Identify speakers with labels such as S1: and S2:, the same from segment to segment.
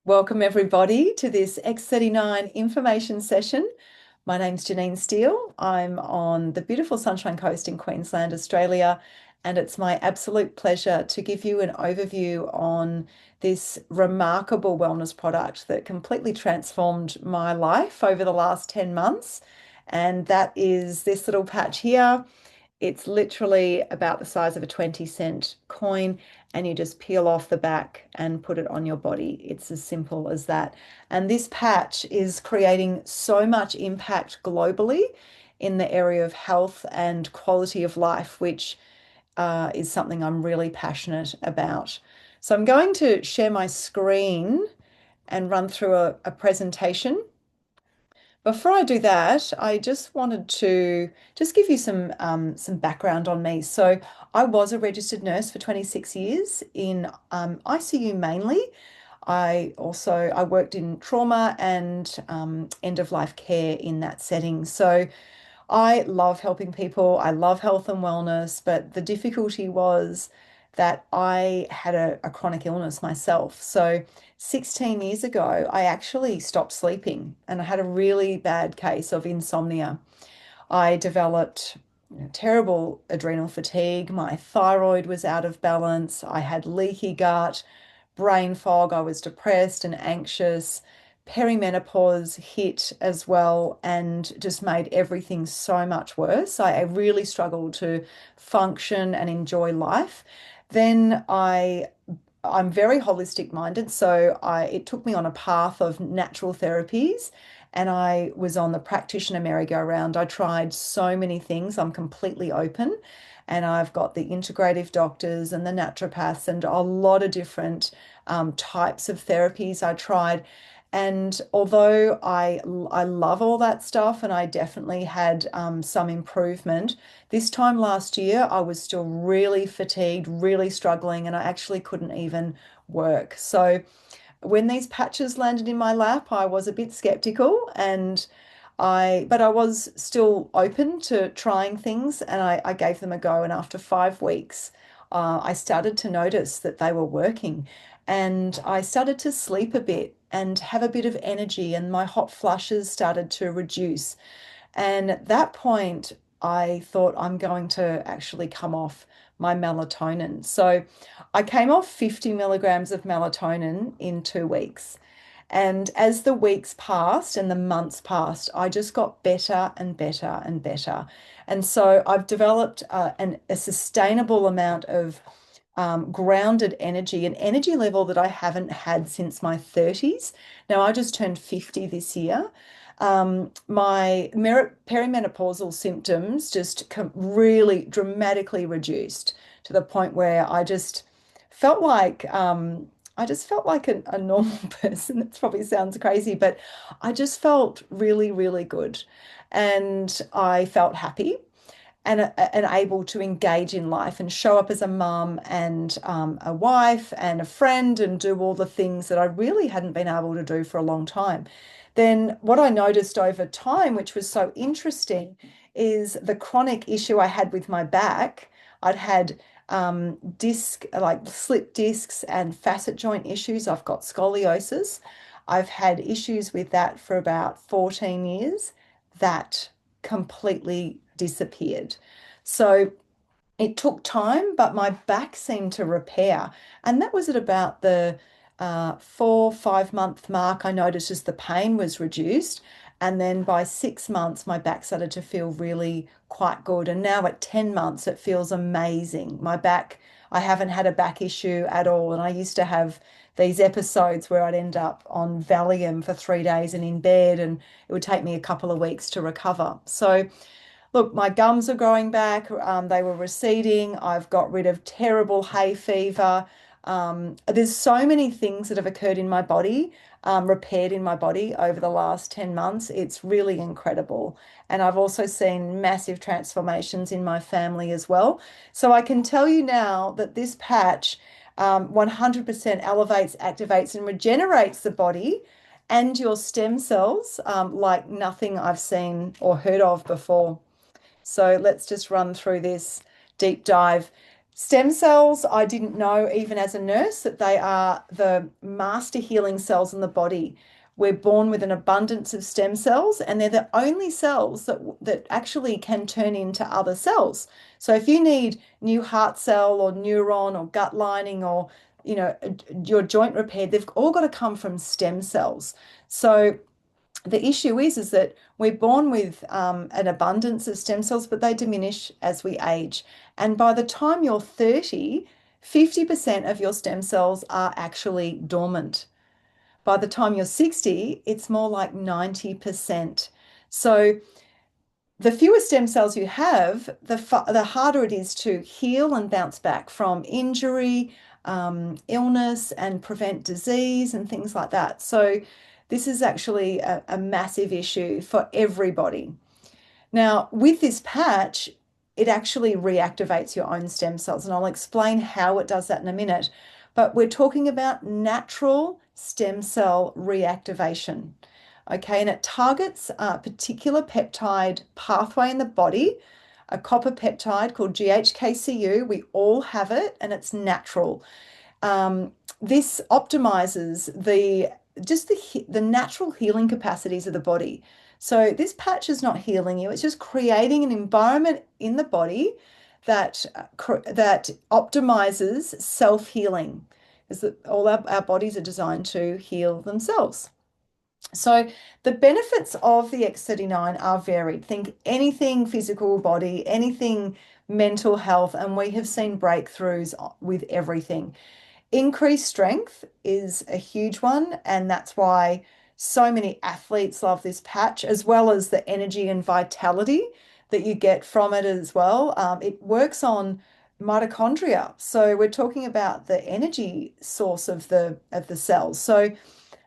S1: Welcome everybody to this X39 information session. My name's Janine Steele. I'm on the beautiful Sunshine Coast in Queensland, Australia, and it's my absolute pleasure to give you an overview on this remarkable wellness product that completely transformed my life over the last 10 months. And that is this little patch here. It's literally about the size of a 20-cent coin, and you just peel off the back and put it on your body. It's as simple as that. And this patch is creating so much impact globally in the area of health and quality of life, which is something I'm really passionate about. So I'm going to share my screen and run through a presentation. Before I do that, I just wanted to just give you some background on me. So I was a registered nurse for 26 years in ICU mainly. I worked in trauma and end of life care in that setting. So I love helping people. I love health and wellness, but the difficulty was that I had a chronic illness myself. So 16 years ago, I actually stopped sleeping and I had a really bad case of insomnia. I developed terrible adrenal fatigue. My thyroid was out of balance. I had leaky gut, brain fog. I was depressed and anxious. Perimenopause hit as well and just made everything so much worse. I really struggled to function and enjoy life. Then I'm very holistic minded, so it took me on a path of natural therapies, and I was on the practitioner merry-go-round. I tried so many things. I'm completely open, and I've got the integrative doctors and the naturopaths and a lot of different types of therapies I tried. And although I love all that stuff, and I definitely had some improvement, this time last year I was still really fatigued, really struggling, and I actually couldn't even work. So when these patches landed in my lap, I was a bit skeptical, but I was still open to trying things, and I gave them a go. And after 5 weeks, I started to notice that they were working, and I started to sleep a bit and have a bit of energy, and my hot flushes started to reduce. And at that point, I thought I'm going to actually come off my melatonin. So I came off 50 milligrams of melatonin in 2 weeks. And as the weeks passed and the months passed, I just got better and better and better. And so I've developed a sustainable amount of grounded energy, an energy level that I haven't had since my 30s. Now, I just turned 50 this year. My perimenopausal symptoms just really dramatically reduced to the point where I just felt like a normal person. That probably sounds crazy, but I just felt really, really good. And I felt happy and able to engage in life and show up as a mum and a wife and a friend and do all the things that I really hadn't been able to do for a long time. Then what I noticed over time, which was so interesting, is the chronic issue I had with my back. I'd had like slip discs and facet joint issues. I've got scoliosis. I've had issues with that for about 14 years. That completely disappeared. So it took time, but my back seemed to repair. And that was at about the 4, 5 month mark. I noticed as the pain was reduced. And then by 6 months, my back started to feel really quite good. And now at 10 months, it feels amazing. My back, I haven't had a back issue at all. And I used to have these episodes where I'd end up on Valium for 3 days and in bed, and it would take me a couple of weeks to recover. So look, my gums are growing back. They were receding. I've got rid of terrible hay fever. There's so many things that have occurred in my body, repaired in my body over the last 10 months. It's really incredible. And I've also seen massive transformations in my family as well. So I can tell you now that this patch 100% elevates, activates, and regenerates the body and your stem cells like nothing I've seen or heard of before. So let's just run through this deep dive. Stem cells, I didn't know even as a nurse that they are the master healing cells in the body. We're born with an abundance of stem cells, and they're the only cells that actually can turn into other cells. So if you need new heart cell or neuron or gut lining or your joint repair, they've all got to come from stem cells. So the issue is that we're born with an abundance of stem cells, but they diminish as we age. And by the time you're 30, 50% of your stem cells are actually dormant. By the time you're 60, it's more like 90%. So the fewer stem cells you have, the harder it is to heal and bounce back from injury, illness, and prevent disease and things like that. So this is actually a massive issue for everybody. Now, with this patch, it actually reactivates your own stem cells, and I'll explain how it does that in a minute. But we're talking about natural stem cell reactivation. Okay, and it targets a particular peptide pathway in the body, a copper peptide called GHKCU. We all have it, and it's natural. This optimizes the natural healing capacities of the body. So this patch is not healing you; it's just creating an environment in the body that optimizes self-healing, because all our bodies are designed to heal themselves. So the benefits of the X39 are varied. Think anything physical body, anything mental health, and we have seen breakthroughs with everything. Increased strength is a huge one, and that's why so many athletes love this patch, as well as the energy and vitality that you get from it as well. It works on mitochondria, so we're talking about the energy source of the cells. So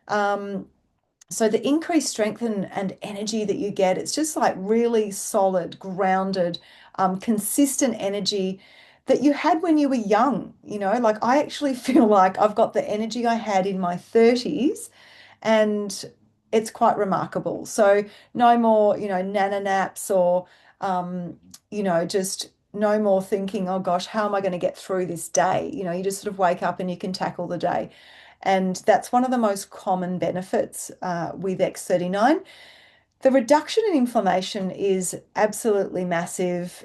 S1: the increased strength and energy that you get, it's just like really solid, grounded, consistent energy that you had when you were young. Like I actually feel like I've got the energy I had in my 30s, and it's quite remarkable. So no more, nana naps or, just no more thinking, oh gosh, how am I going to get through this day? You just sort of wake up and you can tackle the day. And that's one of the most common benefits with X39. The reduction in inflammation is absolutely massive.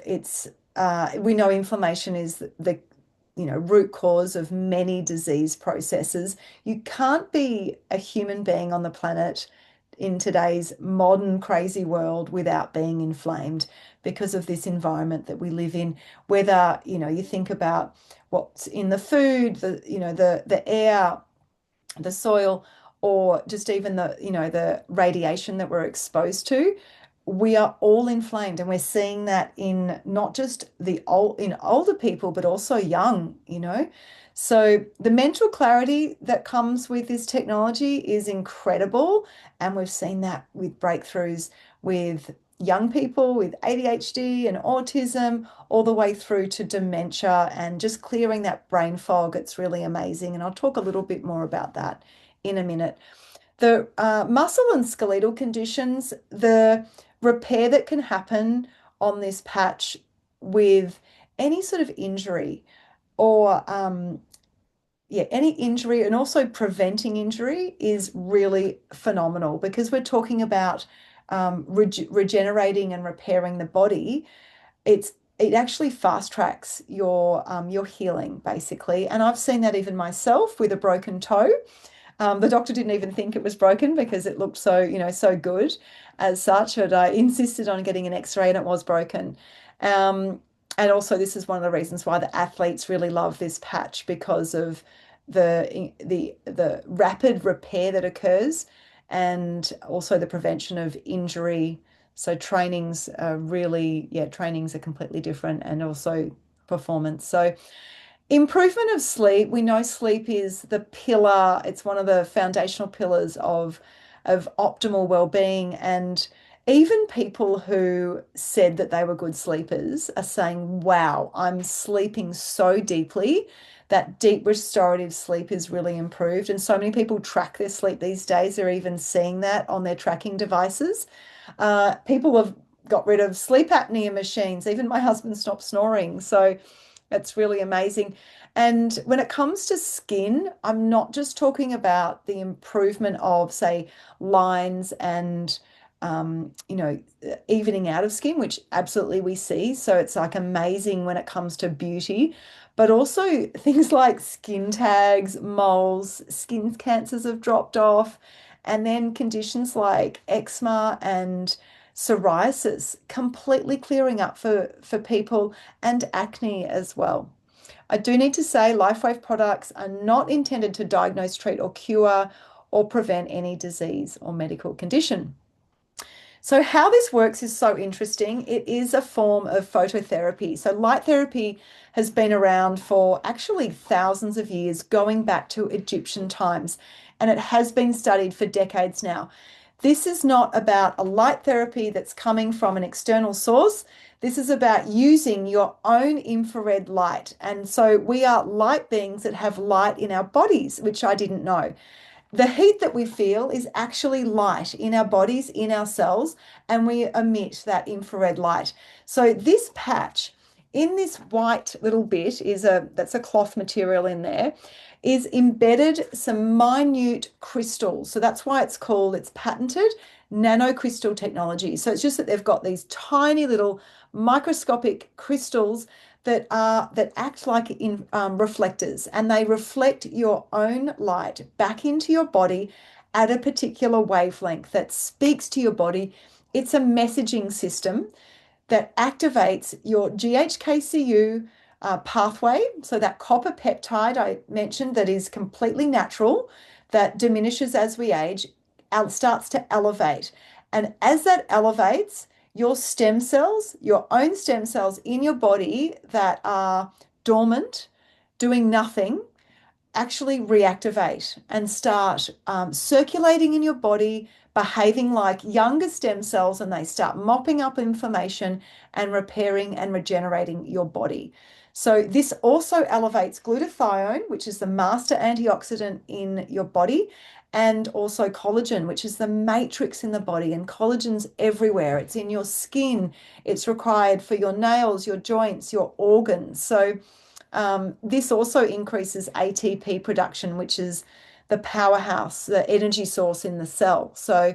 S1: We know inflammation is the root cause of many disease processes. You can't be a human being on the planet in today's modern crazy world without being inflamed because of this environment that we live in. Whether, you think about what's in the food, the air, the soil, or just even the radiation that we're exposed to, we are all inflamed, and we're seeing that in not just in older people, but also young. So the mental clarity that comes with this technology is incredible, and we've seen that with breakthroughs with young people with ADHD and autism, all the way through to dementia and just clearing that brain fog. It's really amazing. And I'll talk a little bit more about that in a minute. The muscle and skeletal conditions, the repair that can happen on this patch with any sort of injury or any injury, and also preventing injury, is really phenomenal, because we're talking about regenerating and repairing the body. It actually fast tracks your healing, basically. And I've seen that even myself with a broken toe. The doctor didn't even think it was broken because it looked so good as such. But I insisted on getting an X-ray, and it was broken. And also, this is one of the reasons why the athletes really love this patch, because of the rapid repair that occurs, and also the prevention of injury. So trainings are completely different, and also performance. So improvement of sleep. We know sleep is the pillar. It's one of the foundational pillars of optimal well-being. And even people who said that they were good sleepers are saying, wow, I'm sleeping so deeply. That deep restorative sleep is really improved. And so many people track their sleep these days. They're even seeing that on their tracking devices. People have got rid of sleep apnea machines. Even my husband stopped snoring. So It's really amazing. And when it comes to skin, I'm not just talking about the improvement of, say, lines and, evening out of skin, which absolutely we see. So it's like amazing when it comes to beauty, but also things like skin tags, moles, skin cancers have dropped off, and then conditions like eczema and psoriasis completely clearing up for people and acne as well. I do need to say LifeWave products are not intended to diagnose, treat, or cure or prevent any disease or medical condition. So, how this works is so interesting. It is a form of phototherapy. So, light therapy has been around for actually thousands of years, going back to Egyptian times, and it has been studied for decades now. This is not about a light therapy that's coming from an external source. This is about using your own infrared light. And so we are light beings that have light in our bodies, which I didn't know. The heat that we feel is actually light in our bodies, in our cells, and we emit that infrared light. So this patch in this white little bit that's a cloth material in there, is embedded some minute crystals. So that's why it's patented nanocrystal technology. So it's just that they've got these tiny little microscopic crystals that act like reflectors, and they reflect your own light back into your body at a particular wavelength that speaks to your body. It's a messaging system that activates your GHKCU pathway. So that copper peptide I mentioned that is completely natural, that diminishes as we age, starts to elevate. And as that elevates, your stem cells, your own stem cells in your body that are dormant, doing nothing, actually reactivate and start circulating in your body, behaving like younger stem cells, and they start mopping up inflammation and repairing and regenerating your body. So this also elevates glutathione, which is the master antioxidant in your body, and also collagen, which is the matrix in the body. And collagen's everywhere. It's in your skin. It's required for your nails, your joints, your organs. So this also increases ATP production, which is the powerhouse, the energy source in the cell. So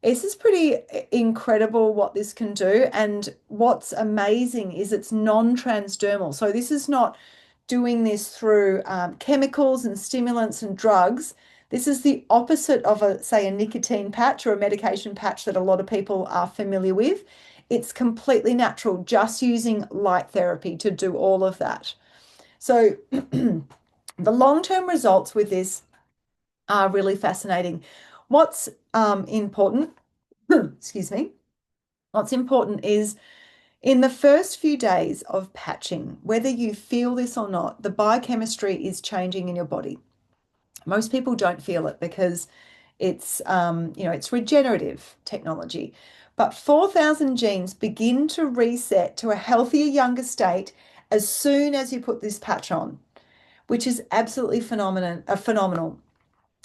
S1: this is pretty incredible what this can do. And what's amazing is it's non-transdermal. So this is not doing this through chemicals and stimulants and drugs. This is the opposite of say, a nicotine patch or a medication patch that a lot of people are familiar with. It's completely natural, just using light therapy to do all of that. So the long-term results with this are really fascinating. What's important, excuse me, what's important is in the first few days of patching, whether you feel this or not, the biochemistry is changing in your body. Most people don't feel it because it's regenerative technology. But 4,000 genes begin to reset to a healthier, younger state as soon as you put this patch on, which is absolutely phenomenal.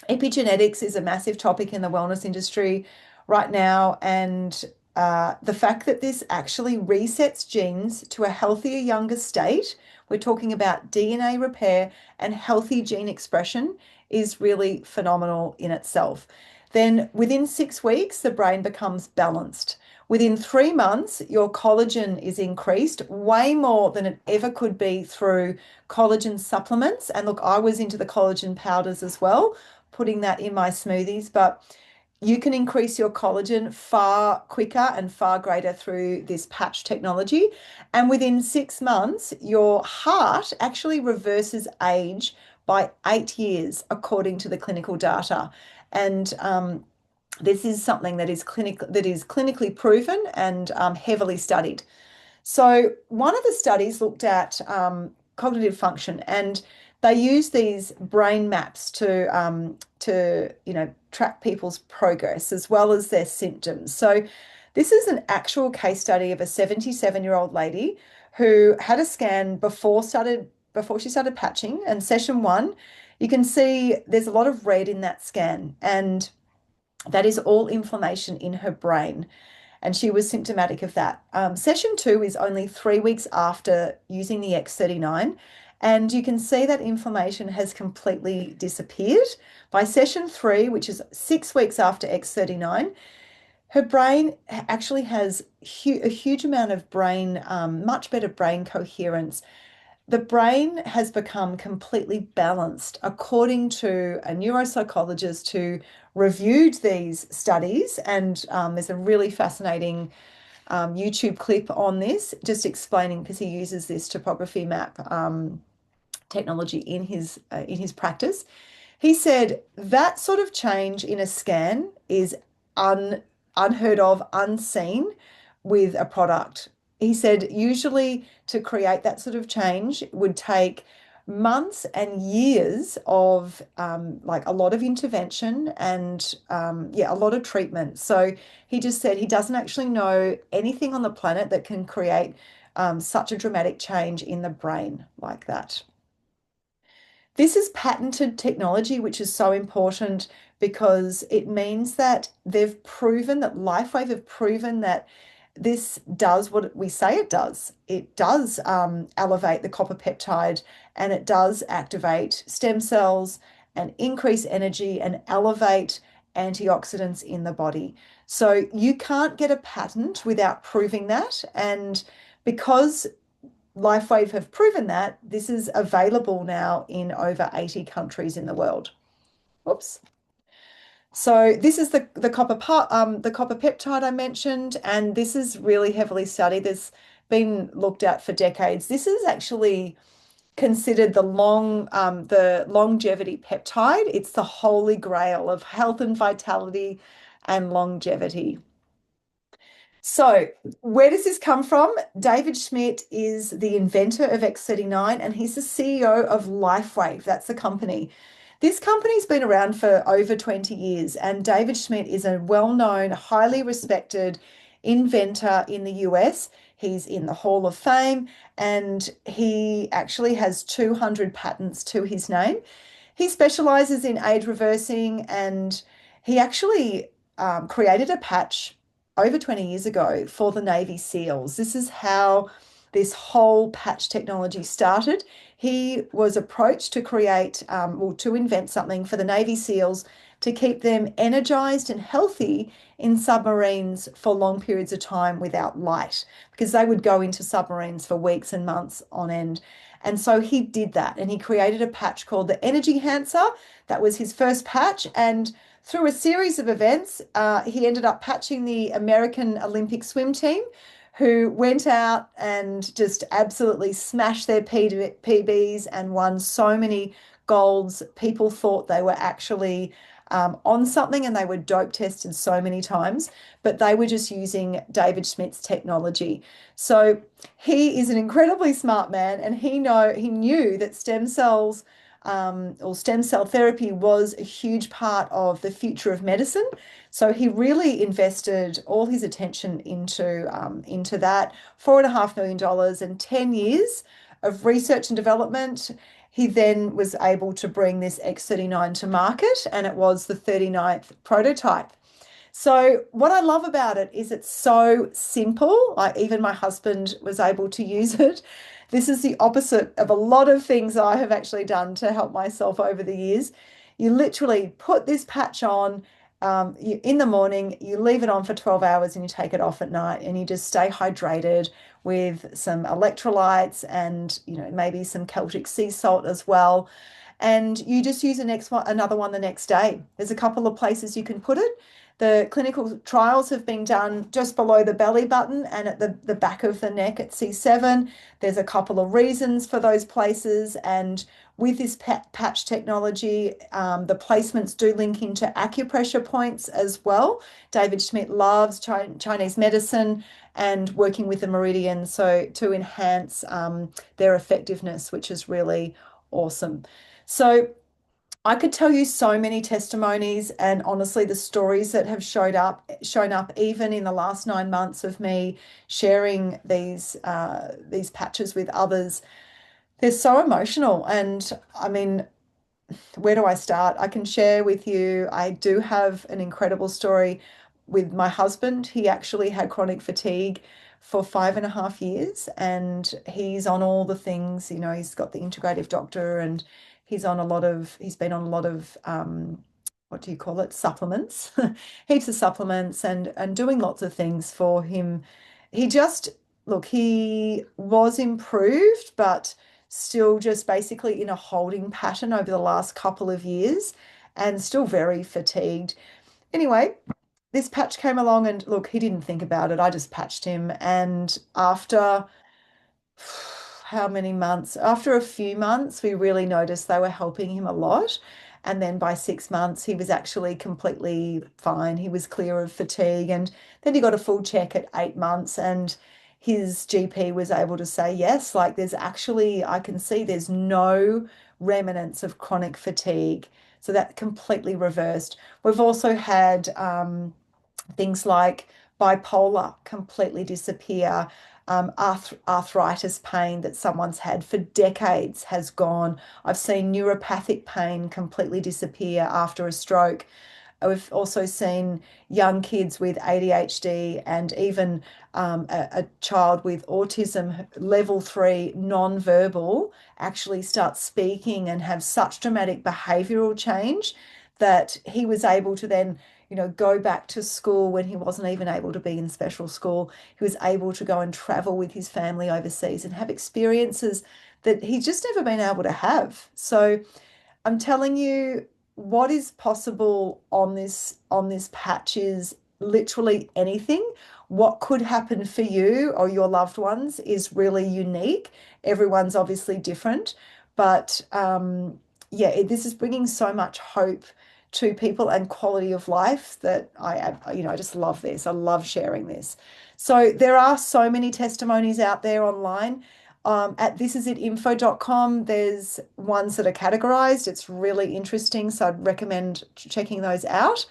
S1: Epigenetics is a massive topic in the wellness industry right now, and the fact that this actually resets genes to a healthier, younger state, we're talking about DNA repair and healthy gene expression, is really phenomenal in itself. Then within 6 weeks, the brain becomes balanced. Within 3 months, your collagen is increased way more than it ever could be through collagen supplements. And look, I was into the collagen powders as well, putting that in my smoothies, but you can increase your collagen far quicker and far greater through this patch technology. And within 6 months, your heart actually reverses age by 8 years, according to the clinical data. And this is something that is clinically proven and heavily studied. So one of the studies looked at cognitive function, and they use these brain maps to track people's progress as well as their symptoms. So this is an actual case study of a 77-year-old lady who had a scan before she started patching, and session one, you can see there's a lot of red in that scan, and that is all inflammation in her brain. and she was symptomatic of that. Session 2 is only 3 weeks after using the X39, and you can see that inflammation has completely disappeared. By session 3, which is 6 weeks after X39, her brain actually has a huge amount of brain, much better brain coherence. The brain has become completely balanced, according to a neuropsychologist who reviewed these studies. And there's a really fascinating YouTube clip on this, just explaining, because he uses this topography map technology in his practice. He said that sort of change in a scan is unheard of, unseen with a product. He said usually to create that sort of change would take months and years of like a lot of intervention and yeah, a lot of treatment. So he just said he doesn't actually know anything on the planet that can create such a dramatic change in the brain like that. This is patented technology, which is so important because it means that they've proven that LifeWave have proven that this does what we say it does. It does elevate the copper peptide, and it does activate stem cells and increase energy and elevate antioxidants in the body. So you can't get a patent without proving that. And because LifeWave have proven that, this is available now in over 80 countries in the world. Oops. So this is the copper part, the copper peptide I mentioned, and this is really heavily studied. There's been looked at for decades. This is actually considered the longevity peptide. It's the holy grail of health and vitality and longevity. So, where does this come from? David Schmidt is the inventor of X39 and he's the CEO of LifeWave. That's the company. This company's been around for over 20 years, and David Schmidt is a well-known, highly respected inventor in the US. He's in the Hall of Fame and he actually has 200 patents to his name. He specializes in age reversing, and he actually created a patch over 20 years ago for the Navy SEALs. This is how this whole patch technology started. He was approached to create, well, to invent something for the Navy SEALs to keep them energized and healthy in submarines for long periods of time without light, because they would go into submarines for weeks and months on end. And so he did that, and he created a patch called the Energy Enhancer. That was his first patch, and through a series of events, he ended up patching the American Olympic swim team, who went out and just absolutely smashed their PBs and won so many golds. People thought they were actually on something, and they were dope tested so many times, but they were just using David Schmidt's technology. So he is an incredibly smart man, and he knew that stem cells or stem cell therapy was a huge part of the future of medicine. So he really invested all his attention into that. $4.5 million and 10 years of research and development. He then was able to bring this X39 to market, and it was the 39th prototype. So what I love about it is it's so simple. Like, even my husband was able to use it. This is the opposite of a lot of things I have actually done to help myself over the years. You literally put this patch on in the morning, you leave it on for 12 hours and you take it off at night, and you just stay hydrated with some electrolytes and, maybe some Celtic sea salt as well. And you just use another one the next day. There's a couple of places you can put it. The clinical trials have been done just below the belly button and at the back of the neck at C7. There's a couple of reasons for those places. And with this patch technology, the placements do link into acupressure points as well. David Schmidt loves Chinese medicine and working with the meridian, so to enhance their effectiveness, which is really awesome. So I could tell you so many testimonies, and honestly, the stories that have shown up even in the last 9 months of me sharing these patches with others. They're so emotional, and I mean, where do I start? I can share with you. I do have an incredible story. with my husband, he actually had chronic fatigue for 5.5 years, and he's on all the things, he's got the integrative doctor, and he's been on a lot of what do you call it, supplements, heaps of supplements, and doing lots of things for him. He just, look, he was improved, but still just basically in a holding pattern over the last couple of years and still very fatigued. Anyway, this patch came along, and look, he didn't think about it. I just patched him. And after how many months? After a few months, we really noticed they were helping him a lot. And then by 6 months, he was actually completely fine. He was clear of fatigue. And then he got a full check at 8 months, and his GP was able to say, yes, like there's actually, I can see there's no remnants of chronic fatigue. So that completely reversed. We've also had things like bipolar completely disappear. Arthritis pain that someone's had for decades has gone. I've seen neuropathic pain completely disappear after a stroke. We've also seen young kids with ADHD, and even a child with autism level 3 non-verbal actually start speaking and have such dramatic behavioural change that he was able to then, go back to school when he wasn't even able to be in special school. He was able to go and travel with his family overseas and have experiences that he's just never been able to have. So I'm telling you, what is possible on this patch is literally anything. What could happen for you or your loved ones is really unique. Everyone's obviously different, but yeah, this is bringing so much hope to people and quality of life that I just love this. I love sharing this. So there are so many testimonies out there online. At thisisit.info.com, there's ones that are categorized. It's really interesting, so I'd recommend checking those out.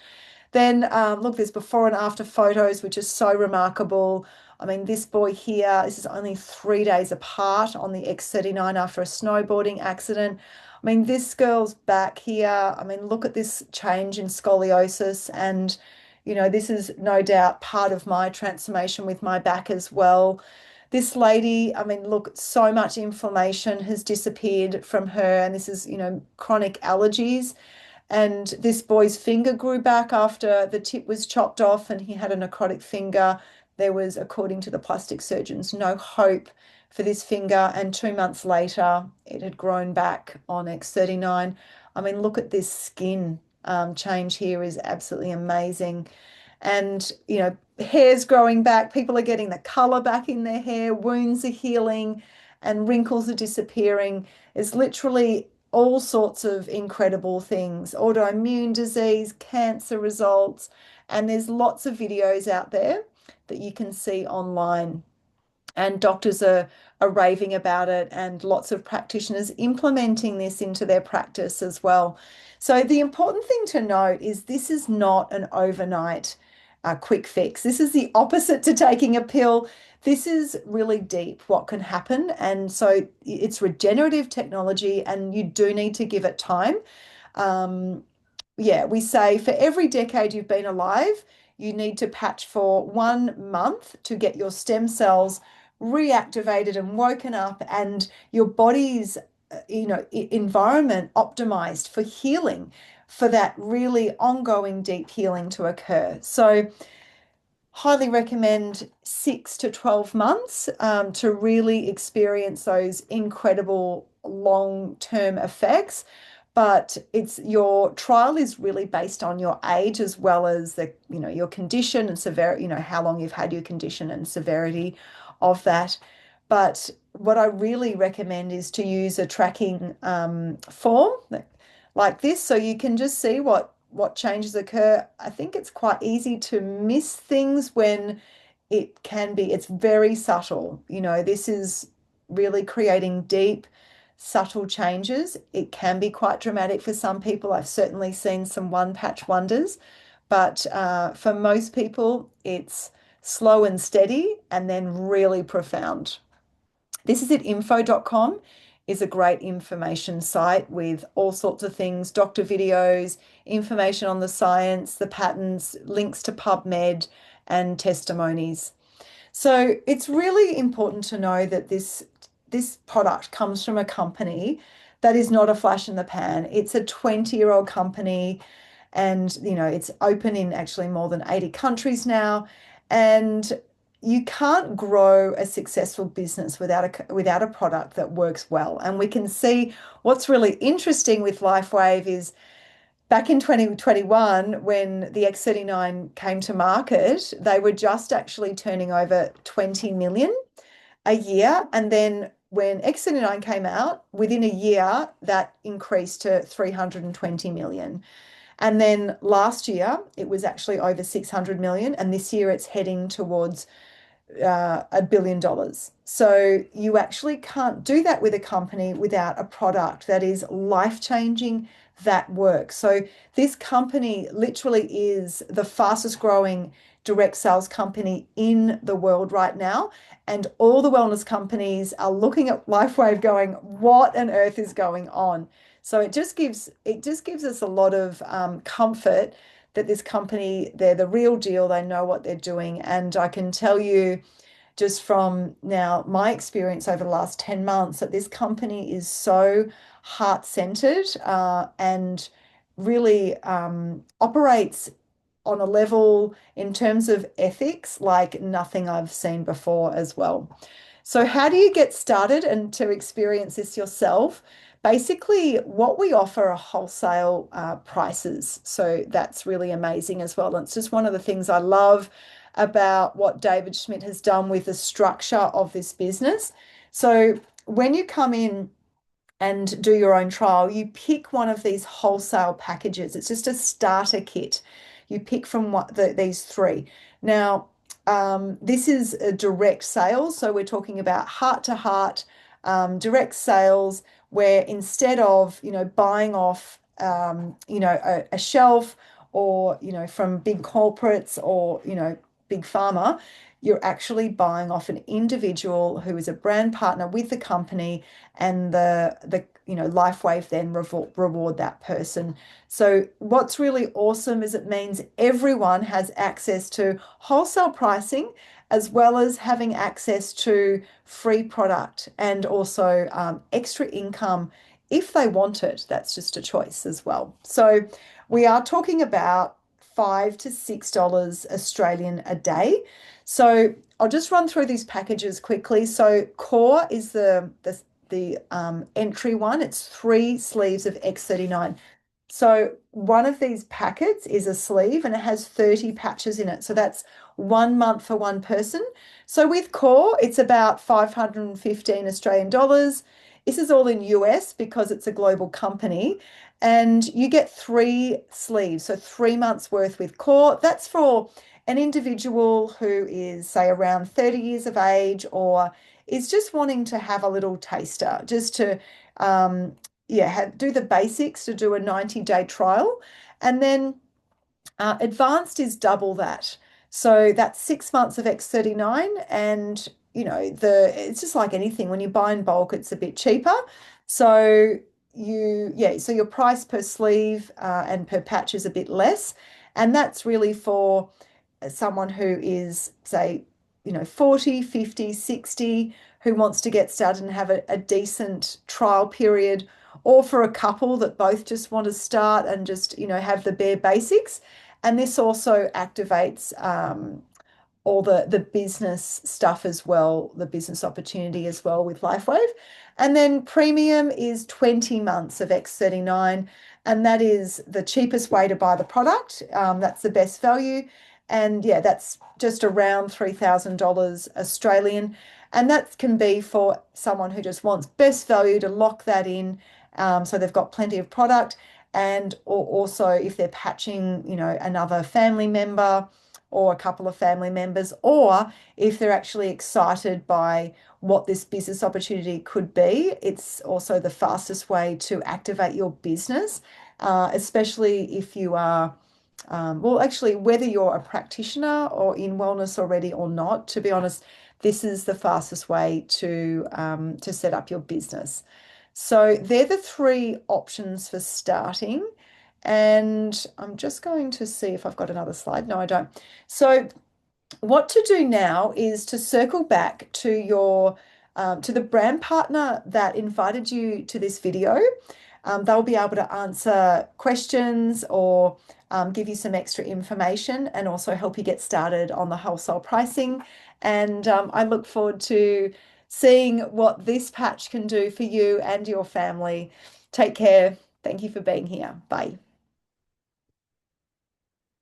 S1: Then, look, there's before and after photos, which is so remarkable. I mean, this boy here, this is only 3 days apart on the X39 after a snowboarding accident. I mean, this girl's back here. I mean, look at this change in scoliosis. And, this is no doubt part of my transformation with my back as well. This lady, I mean, look, so much inflammation has disappeared from her. And this is, chronic allergies. And this boy's finger grew back after the tip was chopped off, and he had a necrotic finger. There was, according to the plastic surgeons, no hope for this finger. And 2 months later, it had grown back on X39. I mean, look at this skin change here is absolutely amazing. And, hair's growing back. People are getting the color back in their hair. Wounds are healing and wrinkles are disappearing. It's literally all sorts of incredible things, autoimmune disease, cancer results, and there's lots of videos out there that you can see online. And doctors are raving about it, and lots of practitioners implementing this into their practice as well. So the important thing to note is this is not an overnight quick fix. This is the opposite to taking a pill. This is really deep what can happen. And so it's regenerative technology, and you do need to give it time. Yeah, we say for every decade you've been alive, you need to patch for 1 month to get your stem cells reactivated and woken up, and your body's environment optimized for healing, for that really ongoing deep healing to occur. So highly recommend 6 to 12 months to really experience those incredible long-term effects. But your trial is really based on your age, as well as your condition and severity, how long you've had your condition and severity of that. But what I really recommend is to use a tracking form like this, so you can just see what changes occur. I think it's quite easy to miss things when it's very subtle. This is really creating deep, subtle changes. It can be quite dramatic for some people. I've certainly seen some one patch wonders, but for most people, it's slow and steady and then really profound. This is at info.com. is a great information site with all sorts of things, doctor videos, information on the science, the patents, links to PubMed, and testimonies. So it's really important to know that this product comes from a company that is not a flash in the pan. It's a 20-year-old company, and it's open in actually more than 80 countries now. And you can't grow a successful business without a product that works well. And we can see what's really interesting with LifeWave is back in 2021, when the X39 came to market, they were just actually turning over 20 million a year. And then when X39 came out, within a year, that increased to 320 million. And then last year, it was actually over 600 million. And this year, it's heading towards $1 billion. So you actually can't do that with a company without a product that is life-changing, that works. So this company literally is the fastest growing direct sales company in the world right now. And all the wellness companies are looking at LifeWave going, what on earth is going on? So it just gives us a lot of comfort that this company, they're the real deal, they know what they're doing. And I can tell you just from now my experience over the last 10 months that this company is so heart-centered and really operates on a level in terms of ethics like nothing I've seen before as well. So how do you get started and to experience this yourself? Basically, what we offer are wholesale prices. So that's really amazing as well. And it's just one of the things I love about what David Schmidt has done with the structure of this business. So when you come in and do your own trial, you pick one of these wholesale packages. It's just a starter kit. You pick from these three. Now, this is a direct sales. So we're talking about heart to heart direct sales, where instead of, buying off, a shelf or, from big corporates or, big pharma, you're actually buying off an individual who is a brand partner with the company, and the LifeWave then reward that person. So what's really awesome is it means everyone has access to wholesale pricing as well as having access to free product and also extra income if they want it. That's just a choice as well. So we are talking about $5 to $6 Australian a day. So I'll just run through these packages quickly. So Core is the entry one. It's 3 sleeves of X39. So one of these packets is a sleeve and it has 30 patches in it. So that's 1 month for one person. So with Core, it's about 515 Australian dollars. This is all in US because it's a global company. And you get 3 sleeves, so 3 months worth with Core. That's for an individual who is, say, around 30 years of age or is just wanting to have a little taster, just to do the basics, to do a 90-day trial. And then advanced is double that. So that's 6 months of X39, and it's just like anything. When you buy in bulk, it's a bit cheaper. So so your price per sleeve and per patch is a bit less. And that's really for someone who is, say, 40, 50, 60, who wants to get started and have a decent trial period, or for a couple that both just want to start and just, have the bare basics. And this also activates all the business stuff as well, the business opportunity as well with LifeWave. And then premium is 20 months of X39, and that is the cheapest way to buy the product. That's the best value. And yeah, that's just around $3,000 Australian. And that can be for someone who just wants best value to lock that in. So they've got plenty of product. And or also if they're patching, another family member or a couple of family members, or if they're actually excited by what this business opportunity could be, it's also the fastest way to activate your business, especially if you are, actually, whether you're a practitioner or in wellness already or not, to be honest, this is the fastest way to set up your business. So they're the three options for starting. And I'm just going to see if I've got another slide. No, I don't. So what to do now is to circle back to your to the brand partner that invited you to this video. They'll be able to answer questions or give you some extra information and also help you get started on the wholesale pricing. And I look forward to seeing what this patch can do for you and your family. Take care. Thank you for being here. Bye.